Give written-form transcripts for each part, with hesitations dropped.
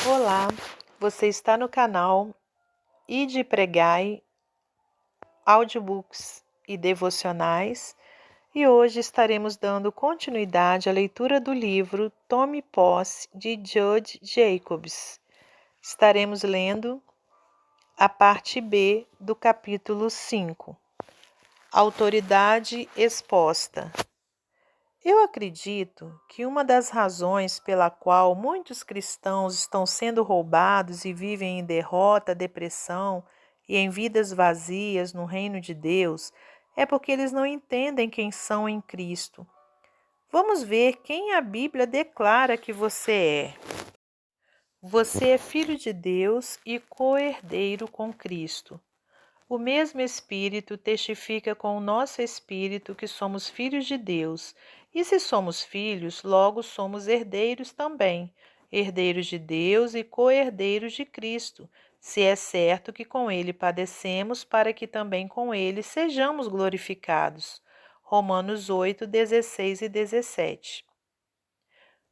Olá, você está no canal Ide Pregai, Audiobooks e Devocionais, e hoje estaremos dando continuidade à leitura do livro Tome Posse, de Judge Jacobs. Estaremos lendo a parte B do capítulo 5, Autoridade Exposta. Eu acredito que uma das razões pela qual muitos cristãos estão sendo roubados e vivem em derrota, depressão e em vidas vazias no reino de Deus é porque eles não entendem quem são em Cristo. Vamos ver quem a Bíblia declara que você é. Você é filho de Deus e co-herdeiro com Cristo. O mesmo Espírito testifica com o nosso espírito que somos filhos de Deus, e se somos filhos, logo somos herdeiros também, herdeiros de Deus e co-herdeiros de Cristo, se é certo que com ele padecemos, para que também com ele sejamos glorificados. Romanos 8, 16 e 17.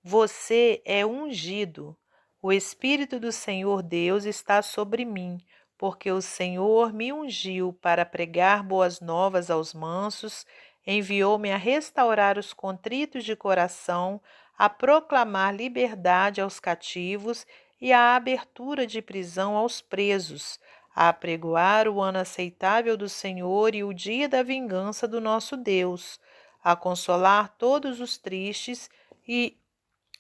Você é ungido. O Espírito do Senhor Deus está sobre mim, porque o Senhor me ungiu para pregar boas novas aos mansos, enviou-me a restaurar os contritos de coração, a proclamar liberdade aos cativos e a abertura de prisão aos presos, a apregoar o ano aceitável do Senhor e o dia da vingança do nosso Deus, a consolar todos os tristes e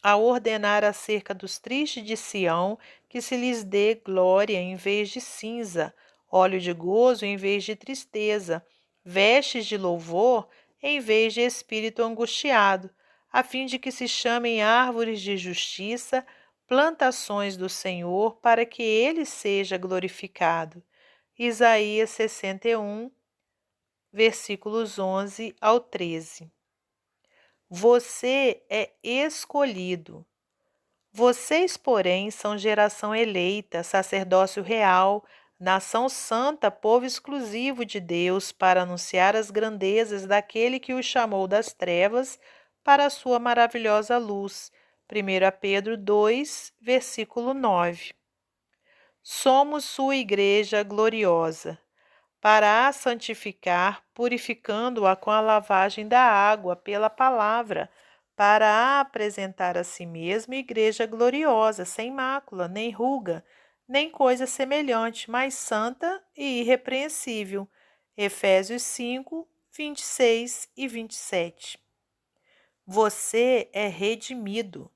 a ordenar acerca dos tristes de Sião que se lhes dê glória em vez de cinza, óleo de gozo em vez de tristeza, vestes de louvor em vez de espírito angustiado, a fim de que se chamem árvores de justiça, plantações do Senhor, para que ele seja glorificado. Isaías 61, versículos 11 ao 13. Você é escolhido. Vocês, porém, são geração eleita, sacerdócio real, nação santa, povo exclusivo de Deus, para anunciar as grandezas daquele que os chamou das trevas para a sua maravilhosa luz. 1 Pedro 2, versículo 9. Somos sua igreja gloriosa, para a santificar, purificando-a com a lavagem da água pela palavra, para a apresentar a si mesma igreja gloriosa, sem mácula, nem ruga, nem coisa semelhante, mas santa e irrepreensível. Efésios 5, 26 e 27. Você é redimido,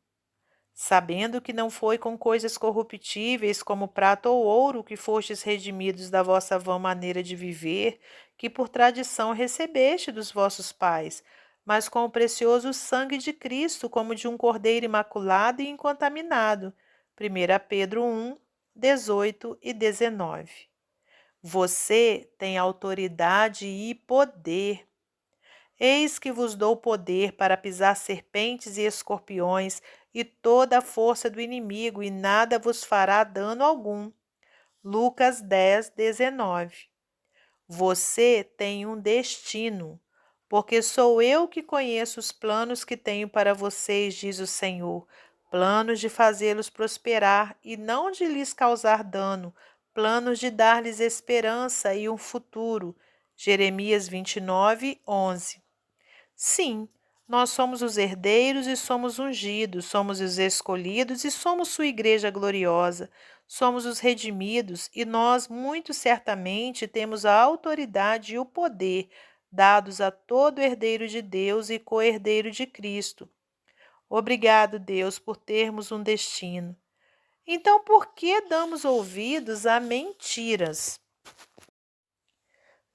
sabendo que não foi com coisas corruptíveis como prata ou ouro que fostes redimidos da vossa vã maneira de viver, que por tradição recebeste dos vossos pais, mas com o precioso sangue de Cristo, como de um cordeiro imaculado e incontaminado. 1 Pedro 1, 18 e 19. Você tem autoridade e poder. Eis que vos dou poder para pisar serpentes e escorpiões e toda a força do inimigo, e nada vos fará dano algum. Lucas 10, 19. Você tem um destino, porque sou eu que conheço os planos que tenho para vocês, diz o Senhor, planos de fazê-los prosperar e não de lhes causar dano, planos de dar-lhes esperança e um futuro. Jeremias 29, 11. Sim, nós somos os herdeiros e somos ungidos, somos os escolhidos e somos sua igreja gloriosa, somos os redimidos e nós, muito certamente, temos a autoridade e o poder dados a todo herdeiro de Deus e co-herdeiro de Cristo. Obrigado, Deus, por termos um destino. Então, por que damos ouvidos a mentiras?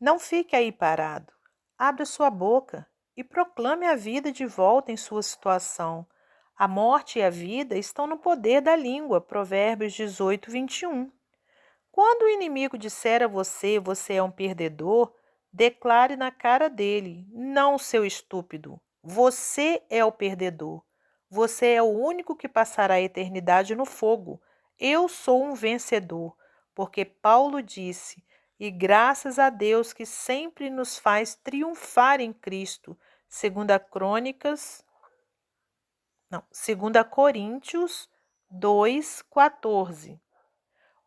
Não fique aí parado. Abra sua boca e proclame a vida de volta em sua situação. A morte e a vida estão no poder da língua. Provérbios 18, 21. Quando o inimigo disser a você, você é um perdedor, declare na cara dele, não, seu estúpido. Você é o perdedor. Você é o único que passará a eternidade no fogo. Eu sou um vencedor, porque Paulo disse, e graças a Deus que sempre nos faz triunfar em Cristo. 2 Coríntios 2:14.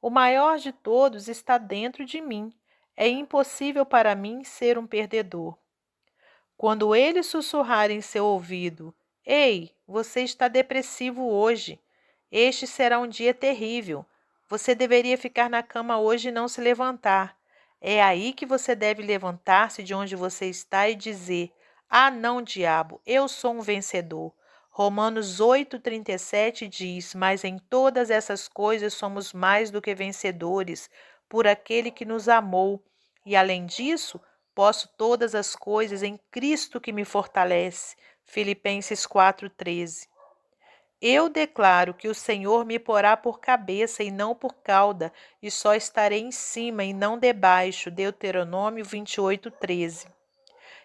O maior de todos está dentro de mim. É impossível para mim ser um perdedor. Quando ele sussurrar em seu ouvido: Ei, você está depressivo hoje. Este será um dia terrível. Você deveria ficar na cama hoje e não se levantar. É aí que você deve levantar-se de onde você está e dizer: Ah, não, diabo, eu sou um vencedor. Romanos 8:37 diz: Mas em todas essas coisas somos mais do que vencedores por aquele que nos amou. E além disso, posso todas as coisas em Cristo que me fortalece. Filipenses 4:13. Eu declaro que o Senhor me porá por cabeça e não por cauda, e só estarei em cima e não debaixo. Deuteronômio 28:13.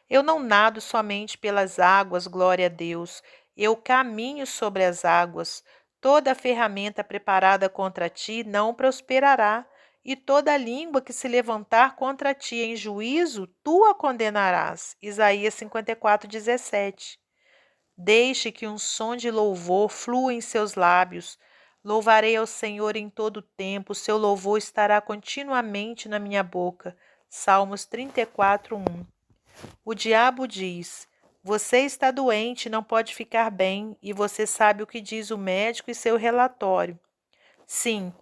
Eu não nado somente pelas águas, glória a Deus. Eu caminho sobre as águas. Toda ferramenta preparada contra ti não prosperará, e toda língua que se levantar contra ti em juízo, tu a condenarás. Isaías 54:17. Deixe que um som de louvor flua em seus lábios. Louvarei ao Senhor em todo o tempo, seu louvor estará continuamente na minha boca. Salmos 34:1. O diabo diz: Você está doente, não pode ficar bem, e você sabe o que diz o médico e seu relatório. Sim,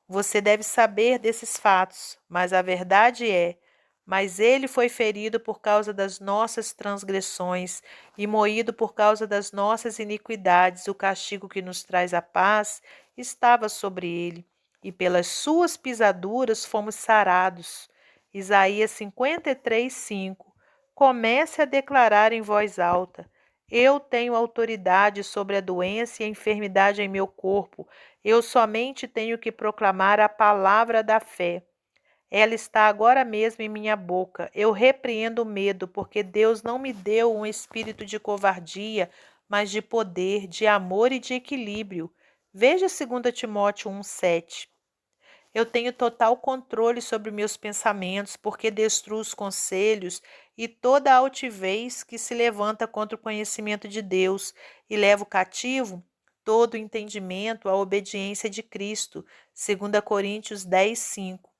você deve saber desses fatos, mas a verdade é: Mas ele foi ferido por causa das nossas transgressões e moído por causa das nossas iniquidades. O castigo que nos traz a paz estava sobre ele, e pelas suas pisaduras fomos sarados. Isaías 53:5. Comece a declarar em voz alta: Eu tenho autoridade sobre a doença e a enfermidade em meu corpo. Eu somente tenho que proclamar a palavra da fé. Ela está agora mesmo em minha boca. Eu repreendo o medo, porque Deus não me deu um espírito de covardia, mas de poder, de amor e de equilíbrio. Veja 2 Timóteo 1:7. Eu tenho total controle sobre meus pensamentos, porque destruo os conselhos e toda a altivez que se levanta contra o conhecimento de Deus e levo cativo todo o entendimento à obediência de Cristo. 2 Coríntios 10:5.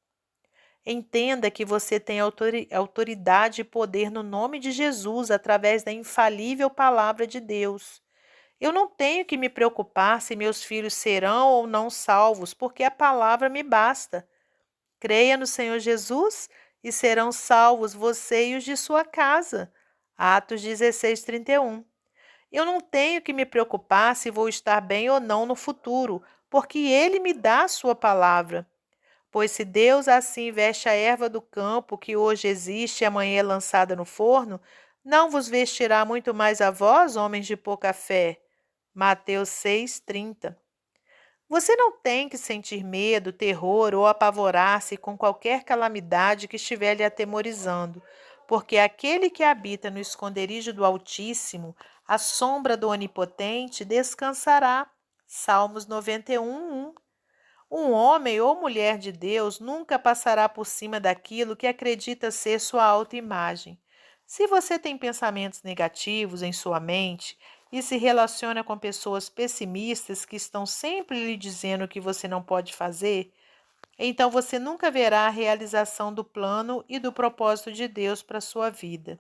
Entenda que você tem autoridade e poder no nome de Jesus através da infalível palavra de Deus. Eu não tenho que me preocupar se meus filhos serão ou não salvos, porque a palavra me basta. Creia no Senhor Jesus e serão salvos você e os de sua casa. Atos 16:31. Eu não tenho que me preocupar se vou estar bem ou não no futuro, porque Ele me dá a sua palavra. Pois se Deus assim veste a erva do campo, que hoje existe e amanhã é lançada no forno, não vos vestirá muito mais a vós, homens de pouca fé? Mateus 6:30. Você não tem que sentir medo, terror ou apavorar-se com qualquer calamidade que estiver lhe atemorizando, porque aquele que habita no esconderijo do Altíssimo, à sombra do Onipotente, descansará. Salmos 91:1. Um homem ou mulher de Deus nunca passará por cima daquilo que acredita ser sua autoimagem. Se você tem pensamentos negativos em sua mente e se relaciona com pessoas pessimistas que estão sempre lhe dizendo o que você não pode fazer, então você nunca verá a realização do plano e do propósito de Deus para a sua vida.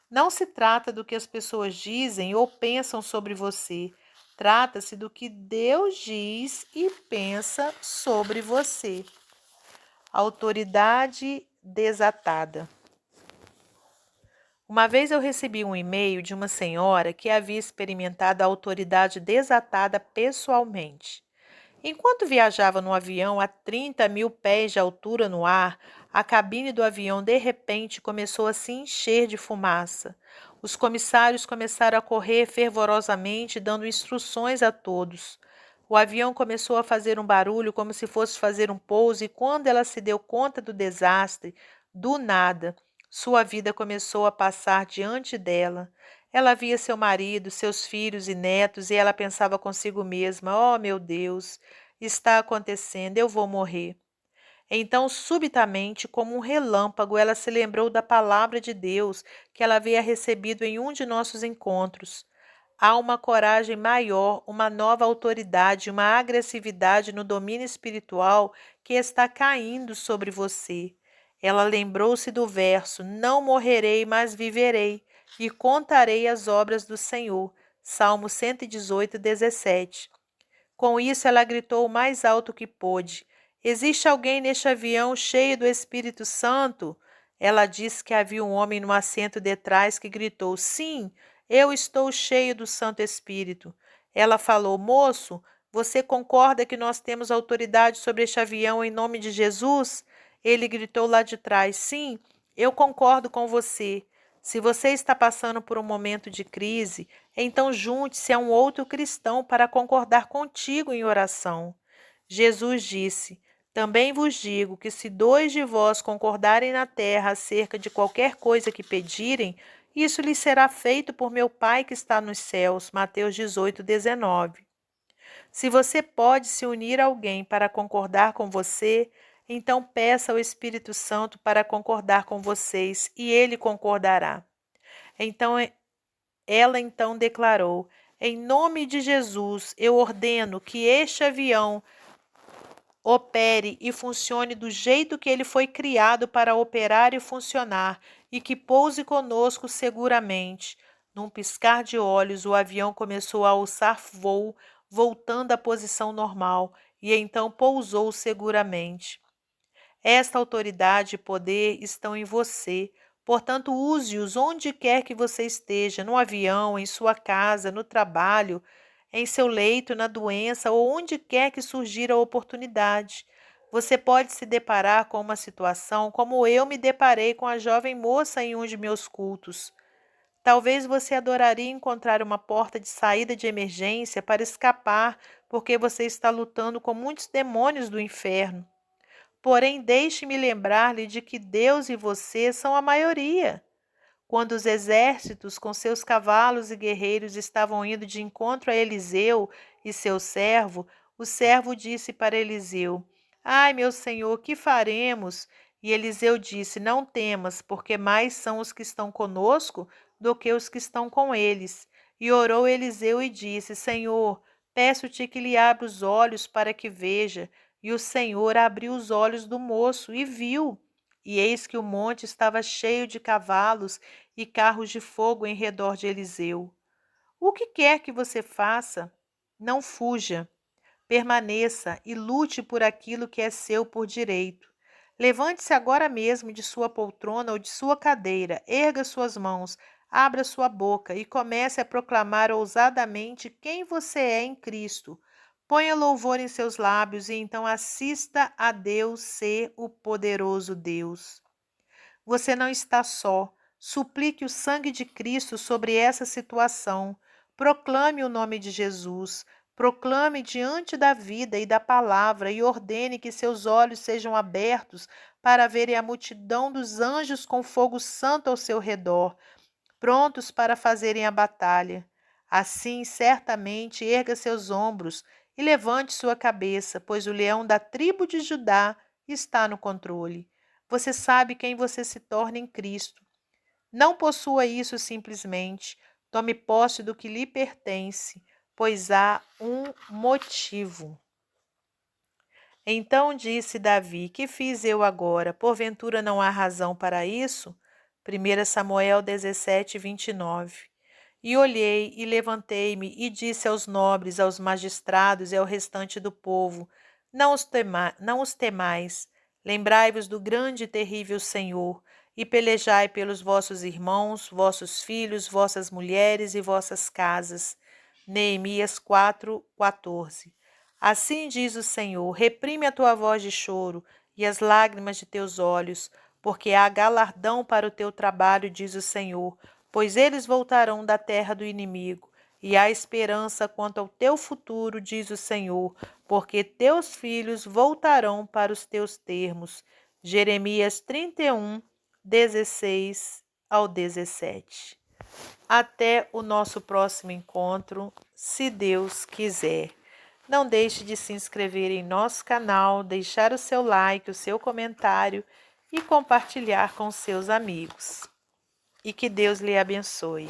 Não se trata do que as pessoas dizem ou pensam sobre você. Trata-se do que Deus diz e pensa sobre você. Autoridade desatada. Uma vez eu recebi um e-mail de uma senhora que havia experimentado a autoridade desatada pessoalmente. Enquanto viajava no avião a 30.000 pés de altura no ar, a cabine do avião de repente começou a se encher de fumaça. Os comissários começaram a correr fervorosamente, dando instruções a todos. O avião começou a fazer um barulho como se fosse fazer um pouso, e quando ela se deu conta do desastre, do nada, sua vida começou a passar diante dela. Ela via seu marido, seus filhos e netos, e ela pensava consigo mesma: Oh, meu Deus, está acontecendo, eu vou morrer. Então, subitamente, como um relâmpago, ela se lembrou da palavra de Deus que ela havia recebido em um de nossos encontros. há uma coragem maior, uma nova autoridade, uma agressividade no domínio espiritual que está caindo sobre você. Ela lembrou-se do verso: Não morrerei, mas viverei, e contarei as obras do Senhor. Salmo 118, 17. Com isso, ela gritou o mais alto que pôde: Existe alguém neste avião cheio do Espírito Santo? Ela disse que havia um homem no assento de trás que gritou: Sim, eu estou cheio do Santo Espírito. Ela falou: Moço, você concorda que nós temos autoridade sobre este avião em nome de Jesus? Ele gritou lá de trás: Sim, eu concordo com você. Se você está passando por um momento de crise, então junte-se a um outro cristão para concordar contigo em oração. Jesus disse: Também vos digo que se dois de vós concordarem na terra acerca de qualquer coisa que pedirem, isso lhes será feito por meu Pai que está nos céus. Mateus 18, 19. Se você pode se unir a alguém para concordar com você, então peça ao Espírito Santo para concordar com vocês e ele concordará. Então ela então declarou: Em nome de Jesus, eu ordeno que este avião opere e funcione do jeito que ele foi criado para operar e funcionar, e que pouse conosco seguramente. Num piscar de olhos, o avião começou a alçar voo, voltando à posição normal, e então pousou seguramente. Esta autoridade e poder estão em você, portanto, use-os onde quer que você esteja, no avião, em sua casa, no trabalho, em seu leito, na doença ou onde quer que surgir a oportunidade. Você pode se deparar com uma situação como eu me deparei com a jovem moça em um de meus cultos. Talvez você adoraria encontrar uma porta de saída de emergência para escapar, porque você está lutando com muitos demônios do inferno. Porém, deixe-me lembrar-lhe de que Deus e você são a maioria. Quando os exércitos com seus cavalos e guerreiros estavam indo de encontro a Eliseu e seu servo, o servo disse para Eliseu: Ai, meu senhor, que faremos? E Eliseu disse: Não temas, porque mais são os que estão conosco do que os que estão com eles. E orou Eliseu e disse: Senhor, peço-te que lhe abra os olhos para que veja. E o Senhor abriu os olhos do moço e viu. E eis que o monte estava cheio de cavalos e carros de fogo em redor de Eliseu. O que quer que você faça, não fuja, permaneça e lute por aquilo que é seu por direito. Levante-se agora mesmo de sua poltrona ou de sua cadeira, erga suas mãos, abra sua boca e comece a proclamar ousadamente quem você é em Cristo. Ponha louvor em seus lábios e então assista a Deus ser o poderoso Deus. Você não está só. Suplique o sangue de Cristo sobre essa situação. Proclame o nome de Jesus. Proclame diante da vida e da palavra e ordene que seus olhos sejam abertos para verem a multidão dos anjos com fogo santo ao seu redor, prontos para fazerem a batalha. Assim, certamente, erga seus ombros e levante sua cabeça, pois o leão da tribo de Judá está no controle. Você sabe quem você se torna em Cristo. Não possua isso simplesmente. Tome posse do que lhe pertence, pois há um motivo. Então disse Davi: Que fiz eu agora? Porventura não há razão para isso? 1 Samuel 17, 29. E olhei e levantei-me e disse aos nobres, aos magistrados e ao restante do povo: não os temais, lembrai-vos do grande e terrível Senhor, e pelejai pelos vossos irmãos, vossos filhos, vossas mulheres e vossas casas. Neemias 4, 14. Assim diz o Senhor: reprime a tua voz de choro e as lágrimas de teus olhos, porque há galardão para o teu trabalho, diz o Senhor, pois eles voltarão da terra do inimigo. E há esperança quanto ao teu futuro, diz o Senhor, porque teus filhos voltarão para os teus termos. Jeremias 31, 16 ao 17. Até o nosso próximo encontro, se Deus quiser. Não deixe de se inscrever em nosso canal, deixar o seu like, o seu comentário e compartilhar com seus amigos. E que Deus lhe abençoe.